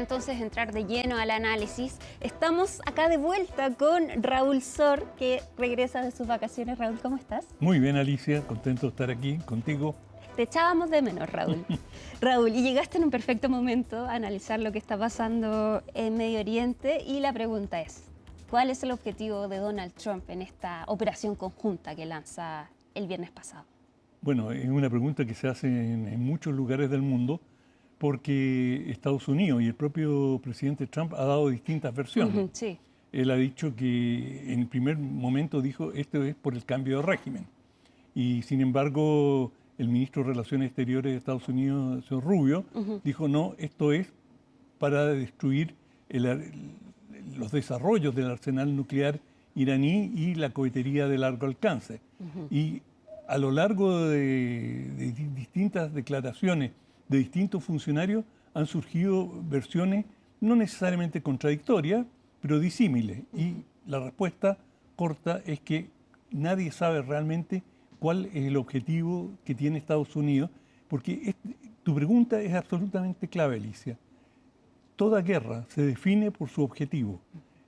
entonces entrar de lleno al análisis. Estamos acá de vuelta con Raúl Sor, que regresa de sus vacaciones. Raúl, ¿cómo estás? Muy bien, Alicia, contento de estar aquí contigo. Te echábamos de menos, Raúl. Raúl, y llegaste en un perfecto momento a analizar lo que está pasando en Medio Oriente y la pregunta es, ¿cuál es el objetivo de Donald Trump en esta operación conjunta que lanza el viernes pasado? Bueno, es una pregunta que se hace en muchos lugares del mundo porque Estados Unidos y el propio presidente Trump ha dado distintas versiones. Sí. Él ha dicho que en el primer momento dijo esto es por el cambio de régimen. Y sin embargo, el ministro de Relaciones Exteriores de Estados Unidos, el señor Rubio, dijo no, esto es para destruir los desarrollos del arsenal nuclear iraní y la cohetería de largo alcance. Y a lo largo de distintas declaraciones de distintos funcionarios han surgido versiones no necesariamente contradictorias, pero disímiles. Y la respuesta corta es que nadie sabe realmente cuál es el objetivo que tiene Estados Unidos, porque tu pregunta es absolutamente clave, Alicia. Toda guerra se define por su objetivo.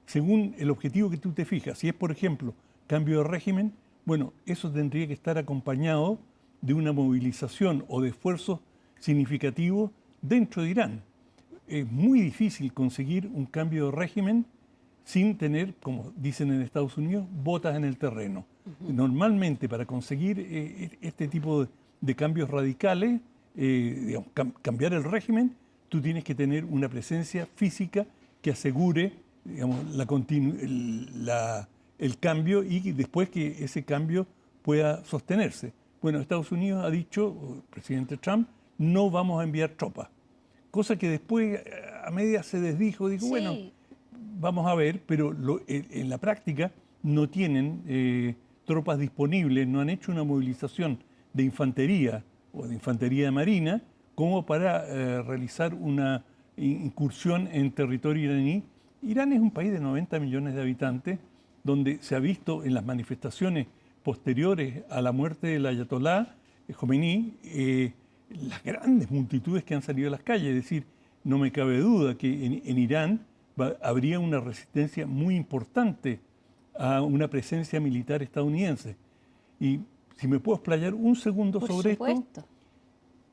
Según el objetivo que tú te fijas, si es, por ejemplo, cambio de régimen, bueno, eso tendría que estar acompañado de una movilización o de esfuerzos significativos dentro de Irán. Es muy difícil conseguir un cambio de régimen sin tener, como dicen en Estados Unidos, botas en el terreno. Normalmente para conseguir este tipo de cambios radicales, digamos, cambiar el régimen, tú tienes que tener una presencia física que asegure, digamos, el cambio y después que ese cambio pueda sostenerse. Bueno, Estados Unidos ha dicho, el presidente Trump, no vamos a enviar tropas. Cosa que después a media se desdijo, dijo, sí, bueno, vamos a ver, pero en la práctica no tienen tropas disponibles, no han hecho una movilización de infantería o de infantería marina como para realizar una incursión en territorio iraní. Irán es un país de 90 millones de habitantes, donde se ha visto en las manifestaciones posteriores a la muerte del ayatolá Jomeini, las grandes multitudes que han salido a las calles. Es decir, no me cabe duda que en Irán habría una resistencia muy importante a una presencia militar estadounidense. Y si me puedo explayar un segundo sobre esto.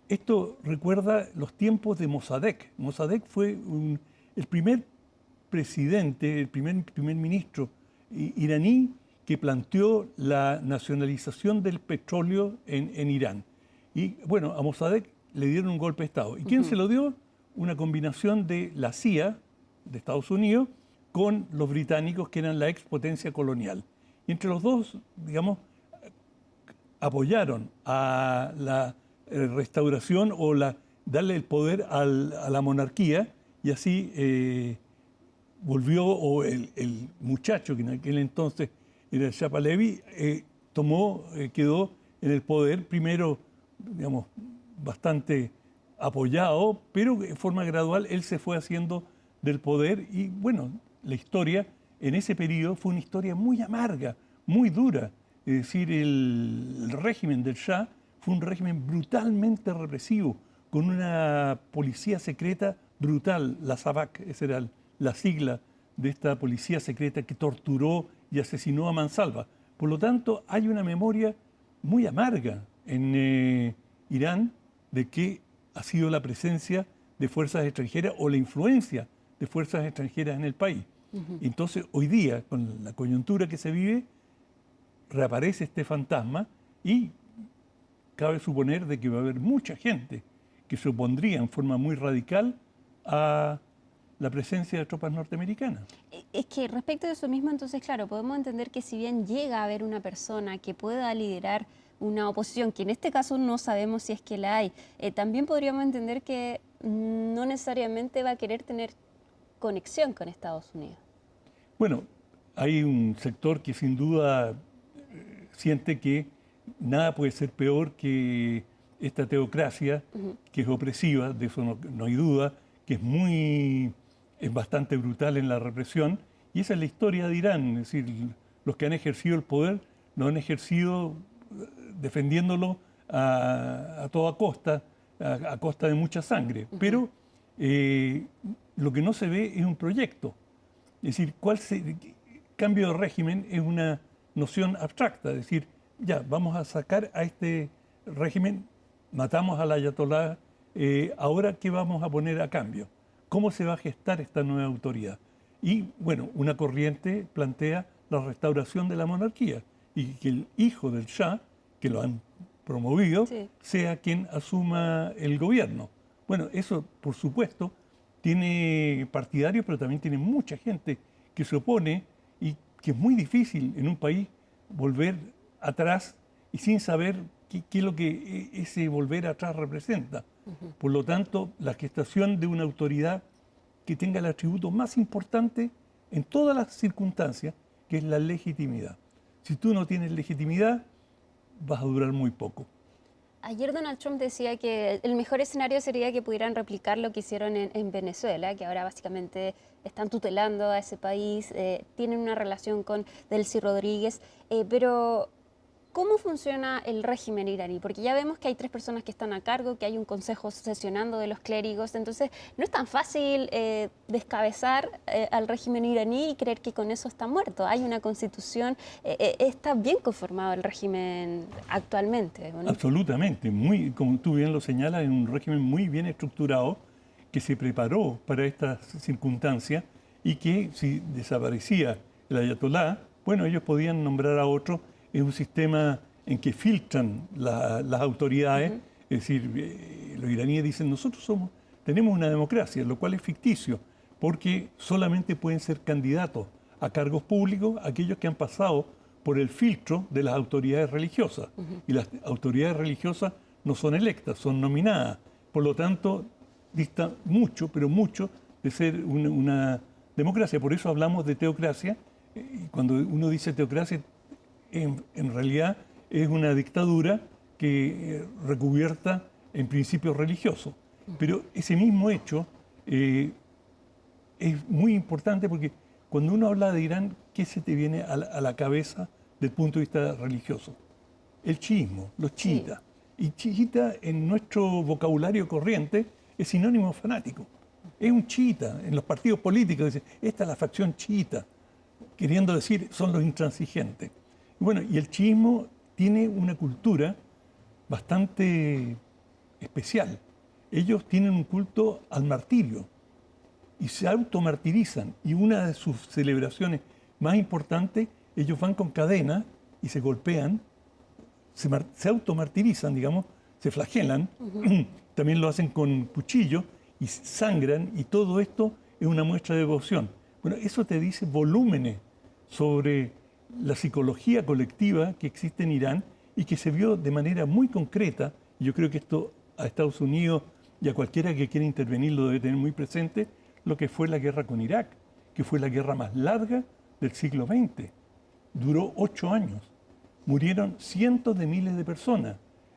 Esto recuerda los tiempos de Mossadegh. Mossadegh fue el primer presidente, el primer ministro iraní que planteó la nacionalización del petróleo en Irán. Y bueno, a Mossadegh le dieron un golpe de Estado. ¿Y quién se lo dio? Una combinación de la CIA de Estados Unidos con los británicos, que eran la expotencia colonial. Y entre los dos, digamos, apoyaron a la restauración o darle el poder a la monarquía, y así volvió, o el muchacho que en aquel entonces era el Shah Pahlavi, quedó en el poder, primero, digamos, bastante apoyado, pero de forma gradual él se fue haciendo del poder. Y bueno, la historia en ese periodo fue una historia muy amarga, muy dura. Es decir, el régimen del Shah fue un régimen brutalmente represivo, con una policía secreta brutal, la SAVAK, esa era la sigla de esta policía secreta que torturó y asesinó a mansalva. Por lo tanto, hay una memoria muy amarga en Irán de que ha sido la presencia de fuerzas extranjeras o la influencia de fuerzas extranjeras en el país. Entonces, hoy día, con la coyuntura que se vive, reaparece este fantasma y cabe suponer de que va a haber mucha gente que se opondría en forma muy radical a la presencia de tropas norteamericanas. Es que respecto de eso mismo, entonces, claro, podemos entender que si bien llega a haber una persona que pueda liderar una oposición, que en este caso no sabemos si es que la hay, también podríamos entender que no necesariamente va a querer tener conexión con Estados Unidos. Bueno, hay un sector que sin duda siente que nada puede ser peor que esta teocracia, que es opresiva, de eso no hay duda, que es bastante brutal en la represión, y esa es la historia de Irán. Es decir, los que han ejercido el poder lo han ejercido defendiéndolo a toda costa, a costa de mucha sangre. Pero lo que no se ve es un proyecto. Es decir, cambio de régimen es una noción abstracta. Es decir, ya, vamos a sacar a este régimen, matamos al ayatolá, ahora ¿qué vamos a poner a cambio? ¿Cómo se va a gestar esta nueva autoridad? Y bueno, una corriente plantea la restauración de la monarquía y que el hijo del Shah, que lo han promovido, Sí. sea quien asuma el gobierno. Bueno, eso por supuesto tiene partidarios, pero también tiene mucha gente que se opone y que es muy difícil en un país volver atrás y sin saber qué es lo que ese volver atrás representa. Por lo tanto, la gestación de una autoridad que tenga el atributo más importante en todas las circunstancias, que es la legitimidad. Si tú no tienes legitimidad, vas a durar muy poco. Ayer Donald Trump decía que el mejor escenario sería que pudieran replicar lo que hicieron en Venezuela, que ahora básicamente están tutelando a ese país, tienen una relación con Delcy Rodríguez, pero ¿cómo funciona el régimen iraní? Porque ya vemos que hay 3 personas que están a cargo, que hay un consejo sesionando de los clérigos, entonces no es tan fácil descabezar al régimen iraní y creer que con eso está muerto. Hay una constitución, está bien conformado el régimen actualmente, ¿no? Absolutamente, como tú bien lo señalas, es un régimen muy bien estructurado que se preparó para estas circunstancias y que si desaparecía el ayatolá, bueno, ellos podían nombrar a otro. Es un sistema en que filtran las autoridades, es decir, los iraníes dicen, nosotros tenemos una democracia, lo cual es ficticio, porque solamente pueden ser candidatos a cargos públicos aquellos que han pasado por el filtro de las autoridades religiosas. Y las autoridades religiosas no son electas, son nominadas. Por lo tanto, dista mucho, pero mucho, de ser una democracia. Por eso hablamos de teocracia. Y cuando uno dice teocracia, en realidad es una dictadura que recubierta en principios religiosos. Pero ese mismo hecho es muy importante porque cuando uno habla de Irán, ¿qué se te viene a la cabeza desde el punto de vista religioso? El chiismo, los chiitas. Sí. Y chiita en nuestro vocabulario corriente es sinónimo de fanático. Es un chiita. En los partidos políticos dicen, esta es la facción chiita, queriendo decir, son los intransigentes. Bueno, y el chiismo tiene una cultura bastante especial. Ellos tienen un culto al martirio y se automartirizan. Y una de sus celebraciones más importantes, ellos van con cadena y se golpean, se automartirizan, digamos, se flagelan. También lo hacen con cuchillo y sangran, y todo esto es una muestra de devoción. Bueno, eso te dice volúmenes sobre la psicología colectiva que existe en Irán y que se vio de manera muy concreta. Yo creo que esto a Estados Unidos y a cualquiera que quiera intervenir lo debe tener muy presente, lo que fue la guerra con Irak, que fue la guerra más larga del siglo XX. Duró 8 años. Murieron cientos de miles de personas.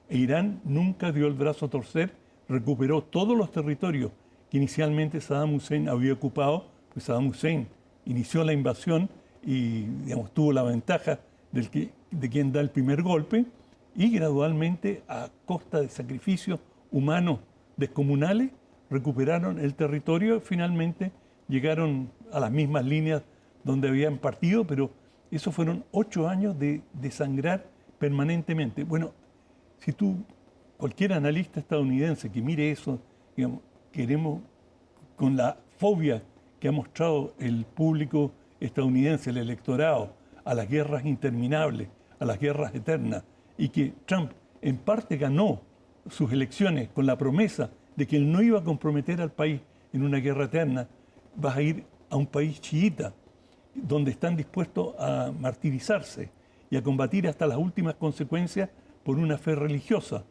E Irán nunca dio el brazo a torcer, recuperó todos los territorios que inicialmente Saddam Hussein había ocupado, pues Saddam Hussein inició la invasión y, digamos, tuvo la ventaja de quien da el primer golpe, y gradualmente, a costa de sacrificios humanos descomunales, recuperaron el territorio y finalmente llegaron a las mismas líneas donde habían partido, pero esos fueron 8 años de sangrar permanentemente. Bueno, si cualquier analista estadounidense que mire eso, digamos, queremos, con la fobia que ha mostrado el público estadounidense, el electorado, a las guerras interminables, a las guerras eternas, y que Trump en parte ganó sus elecciones con la promesa de que él no iba a comprometer al país en una guerra eterna, vas a ir a un país chiita, donde están dispuestos a martirizarse y a combatir hasta las últimas consecuencias por una fe religiosa.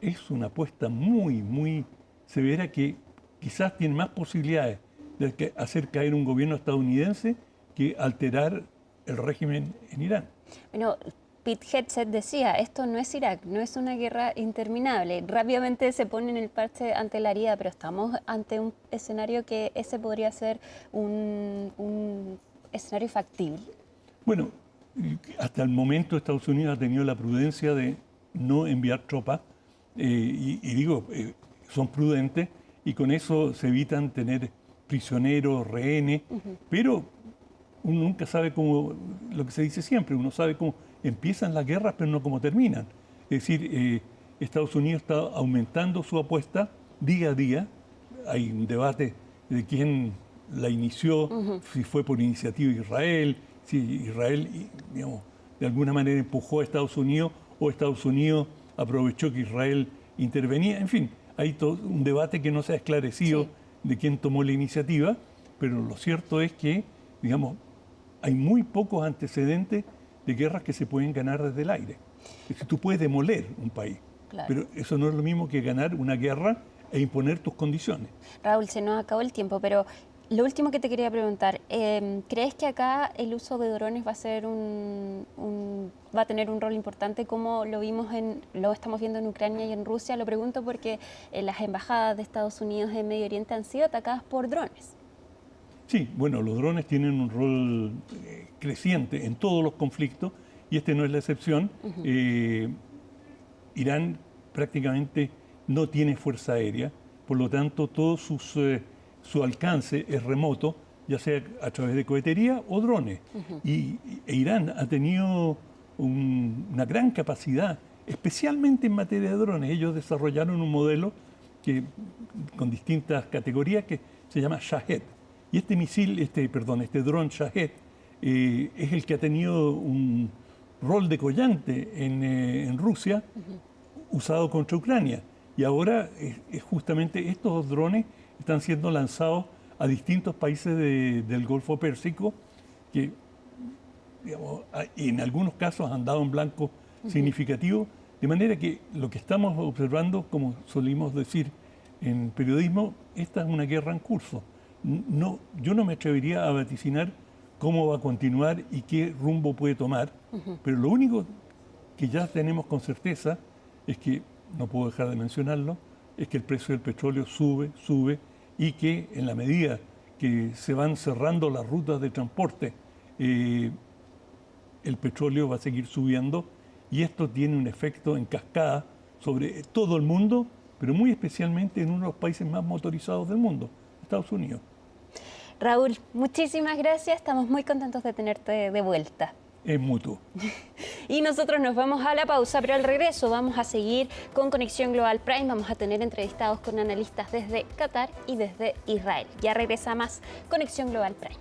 Es una apuesta muy, muy severa que quizás tiene más posibilidades de hacer caer un gobierno estadounidense que alterar el régimen en Irán. Bueno, Pete Hegseth decía, esto no es Irak, no es una guerra interminable. Rápidamente se ponen el parche ante la herida, pero estamos ante un escenario que ese podría ser un escenario factible. Bueno, hasta el momento Estados Unidos ha tenido la prudencia de no enviar tropas, son prudentes y con eso se evitan tener prisioneros, rehenes, pero uno nunca sabe cómo, lo que se dice siempre, uno sabe cómo empiezan las guerras, pero no cómo terminan. Es decir, Estados Unidos está aumentando su apuesta día a día. Hay un debate de quién la inició, si fue por iniciativa de Israel, si Israel, digamos, de alguna manera empujó a Estados Unidos o Estados Unidos aprovechó que Israel intervenía. En fin, hay todo un debate que no se ha esclarecido de quién tomó la iniciativa, pero lo cierto es que, digamos, hay muy pocos antecedentes de guerras que se pueden ganar desde el aire. Es decir, tú puedes demoler un país, pero eso no es lo mismo que ganar una guerra e imponer tus condiciones. Raúl, se nos acabó el tiempo, pero lo último que te quería preguntar, ¿crees que acá el uso de drones va a ser va a tener un rol importante como lo estamos viendo en Ucrania y en Rusia? Lo pregunto porque las embajadas de Estados Unidos en Medio Oriente han sido atacadas por drones. Sí, bueno, los drones tienen un rol creciente en todos los conflictos y este no es la excepción. Irán prácticamente no tiene fuerza aérea, por lo tanto todo su alcance es remoto, ya sea a través de cohetería o drones. E Irán ha tenido una gran capacidad, especialmente en materia de drones. Ellos desarrollaron un modelo con distintas categorías que se llama Shahed. Y este dron Shahed es el que ha tenido un rol de collante en Rusia, usado contra Ucrania. Y ahora justamente estos drones están siendo lanzados a distintos países del Golfo Pérsico, que digamos, en algunos casos han dado un blanco significativo, de manera que lo que estamos observando, como solimos decir en periodismo, esta es una guerra en curso. No, yo no me atrevería a vaticinar cómo va a continuar y qué rumbo puede tomar, pero lo único que ya tenemos con certeza es que, no puedo dejar de mencionarlo, es que el precio del petróleo sube y que en la medida que se van cerrando las rutas de transporte, el petróleo va a seguir subiendo y esto tiene un efecto en cascada sobre todo el mundo, pero muy especialmente en uno de los países más motorizados del mundo, Estados Unidos. Raúl, muchísimas gracias, estamos muy contentos de tenerte de vuelta. Es mutuo. Y nosotros nos vamos a la pausa, pero al regreso vamos a seguir con Conexión Global Prime. Vamos a tener entrevistados con analistas desde Qatar y desde Israel. Ya regresa más Conexión Global Prime.